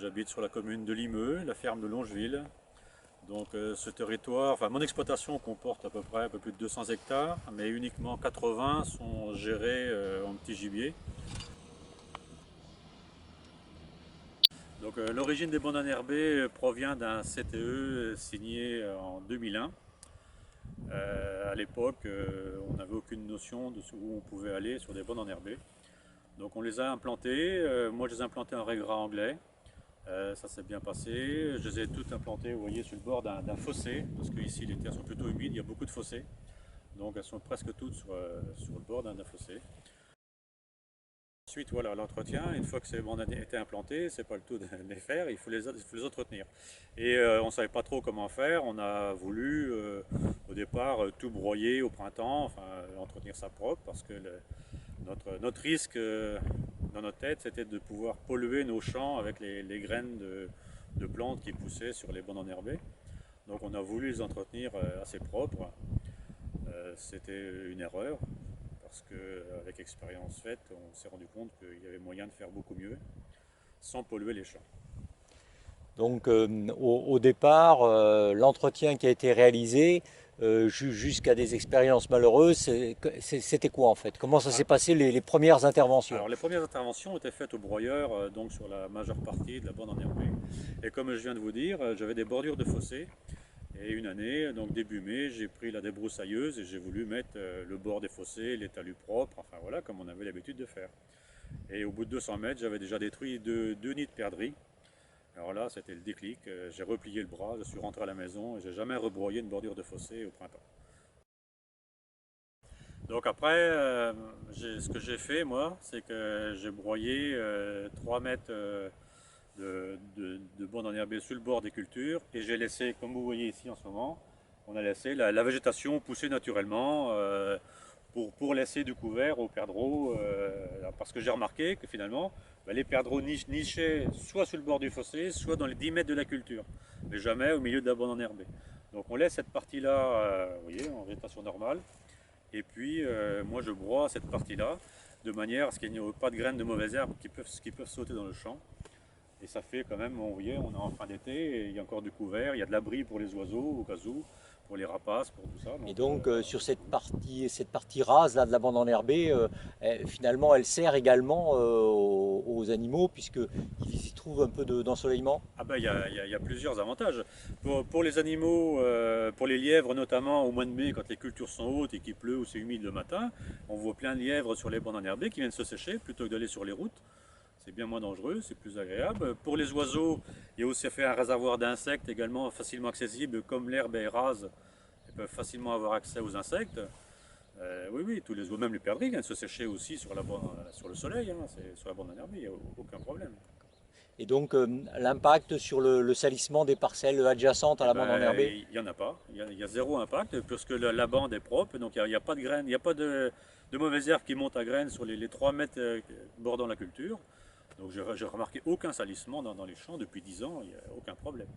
j'habite sur la commune de Limeux, la ferme de Longeville. Donc ce territoire, enfin mon exploitation comporte à peu près un peu plus de 200 hectares, mais uniquement 80 sont gérés en petit gibier. Donc l'origine des bandes enherbées provient d'un CTE signé en 2001. À l'époque, on n'avait aucune notion de où on pouvait aller sur des bandes enherbées. Donc on les a implantés, moi je les ai implantés en régras anglais. Ça s'est bien passé. Je les ai toutes implantées, vous voyez, sur le bord d'un fossé, parce qu'ici les terres sont plutôt humides, il y a beaucoup de fossés. Donc elles sont presque toutes sur le bord d'un fossé. Ensuite, voilà, l'entretien, une fois que ces bandes ont été implantées, c'est pas le tout de les faire, il faut les entretenir. Et on ne savait pas trop comment faire, on a voulu au départ tout broyer au printemps, enfin entretenir ça propre, parce que notre risque dans notre tête, c'était de pouvoir polluer nos champs avec les graines de plantes qui poussaient sur les bandes enherbées. Donc on a voulu les entretenir assez propres. C'était une erreur parce qu'avec expérience faite, on s'est rendu compte qu'il y avait moyen de faire beaucoup mieux sans polluer les champs. Donc au départ, l'entretien qui a été réalisé jusqu'à des expériences malheureuses, c'était quoi en fait? Comment ça s'est passé les premières interventions? Alors les premières interventions étaient faites au broyeur, donc sur la majeure partie de la bande enherbée. Et comme je viens de vous dire, j'avais des bordures de fossés. Et une année, donc début mai, j'ai pris la débroussailleuse et j'ai voulu mettre le bord des fossés, les talus propres, enfin voilà, comme on avait l'habitude de faire. Et au bout de 200 mètres, j'avais déjà détruit deux nids de perdrix. Alors là, c'était le déclic. J'ai replié le bras, je suis rentré à la maison et j'ai jamais rebroyé une bordure de fossé au printemps. Donc après, ce que j'ai fait, moi, c'est que j'ai broyé 3 mètres de bande enherbée sur le bord des cultures et j'ai laissé, comme vous voyez ici en ce moment, on a laissé la végétation pousser naturellement pour laisser du couvert aux perdreaux, parce que j'ai remarqué que finalement, les perdreaux nichaient soit sur le bord du fossé, soit dans les 10 mètres de la culture, mais jamais au milieu de la bande enherbée. Donc on laisse cette partie-là, vous voyez, en végétation normale, et puis moi je broie cette partie-là, de manière à ce qu'il n'y ait pas de graines de mauvaises herbes qui peuvent sauter dans le champ. Et ça fait quand même, vous voyez, on est en fin d'été, et il y a encore du couvert, il y a de l'abri pour les oiseaux au cas où, pour les rapaces, pour tout ça. Et Donc, donc sur cette partie rase là, de la bande enherbée, finalement elle sert également aux animaux puisqu'ils y trouvent un peu d'ensoleillement. ah ben, il y a plusieurs avantages. Pour les animaux, pour les lièvres notamment, au mois de mai, quand les cultures sont hautes et qu'il pleut ou c'est humide le matin, on voit plein de lièvres sur les bandes enherbées qui viennent se sécher plutôt que d'aller sur les routes. C'est bien moins dangereux, c'est plus agréable. Pour les oiseaux, il y a aussi fait un réservoir d'insectes également facilement accessible. Comme l'herbe est rase, ils peuvent facilement avoir accès aux insectes. Oui, oui, tous les oiseaux, même les perdrix viennent se sécher aussi sur le soleil, hein, sur la bande enherbée, il n'y a aucun problème. Et donc l'impact sur le salissement des parcelles adjacentes à Eh la bande ben, enherbée. il n'y en a pas. Il y a zéro impact puisque la bande est propre. Donc il n'y a pas de graines, il n'y a pas de mauvaises herbes qui montent à graines sur les 3 mètres bordant la culture. Donc j'ai remarqué aucun salissement dans les champs depuis 10 ans, il n'y a aucun problème.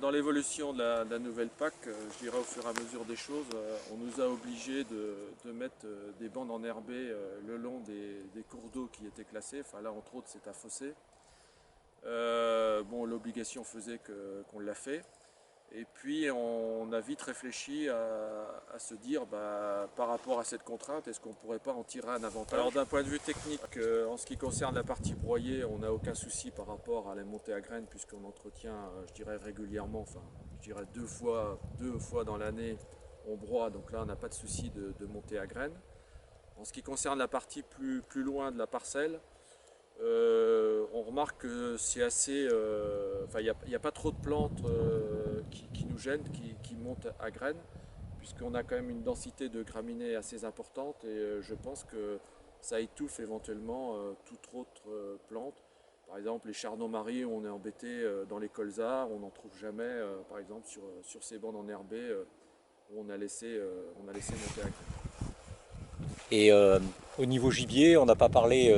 Dans l'évolution de la nouvelle PAC, je dirais au fur et à mesure des choses, on nous a obligés de mettre des bandes enherbées le long des cours d'eau qui étaient classés. Enfin là, entre autres, c'est un fossé. Bon, l'obligation faisait qu'on l'a fait. Et puis on a vite réfléchi à se dire, par rapport à cette contrainte, est-ce qu'on ne pourrait pas en tirer un avantage? Alors d'un point de vue technique, en ce qui concerne la partie broyée, on n'a aucun souci par rapport à la montée à graines puisqu'on entretient, je dirais régulièrement, enfin je dirais deux fois dans l'année, on broie, donc là on n'a pas de souci de montée à graines. En ce qui concerne la partie plus loin de la parcelle, on remarque que c'est assez. Enfin, il n'y a pas trop de plantes qui nous gênent, qui montent à graines, puisqu'on a quand même une densité de graminées assez importante et je pense que ça étouffe éventuellement toute autre plante. Par exemple, les chardons-maries, on est embêté dans les colzars, on n'en trouve jamais, par exemple, sur ces bandes enherbées où on a laissé monter à graines. Et au niveau gibier, on n'a pas parlé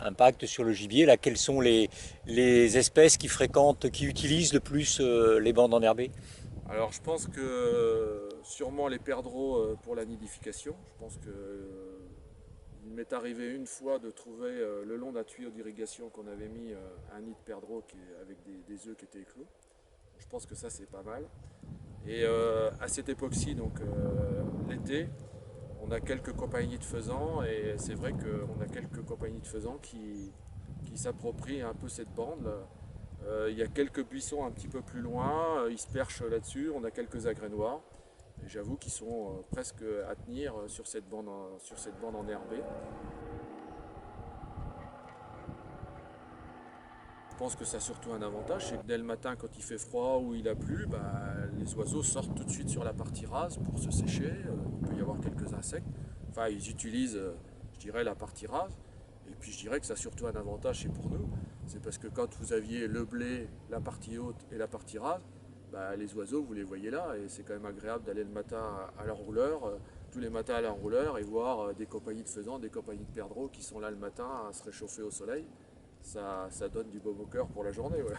impact sur le gibier. Là, quelles sont les espèces qui fréquentent, qui utilisent le plus les bandes enherbées? Alors je pense que sûrement les perdreaux pour la nidification. Je pense que il m'est arrivé une fois de trouver le long d'un tuyau d'irrigation qu'on avait mis un nid de perdreaux avec des œufs qui étaient éclos. Je pense que ça c'est pas mal. Et à cette époque-ci, donc l'été, on a quelques compagnies de faisans et c'est vrai qu'on a quelques compagnies de faisans qui s'approprient un peu cette bande. Il y a quelques buissons un petit peu plus loin, ils se perchent là-dessus, on a quelques agrès noirs. Et j'avoue qu'ils sont presque à tenir sur cette bande enherbée. Je pense que ça a surtout un avantage, c'est que dès le matin quand il fait froid ou il a plu, bah, les oiseaux sortent tout de suite sur la partie rase pour se sécher. Il peut y avoir quelques insectes. Enfin, ils utilisent, je dirais, la partie rase. Et puis je dirais que ça a surtout un avantage, c'est pour nous. C'est parce que quand vous aviez le blé, la partie haute et la partie rase, bah, les oiseaux, vous les voyez là. Et c'est quand même agréable d'aller le matin à leur rouleur, tous les matins à leur rouleur, et voir des compagnies de faisans, des compagnies de perdreaux qui sont là le matin à se réchauffer au soleil. Ça donne du baume au cœur pour la journée. Ouais.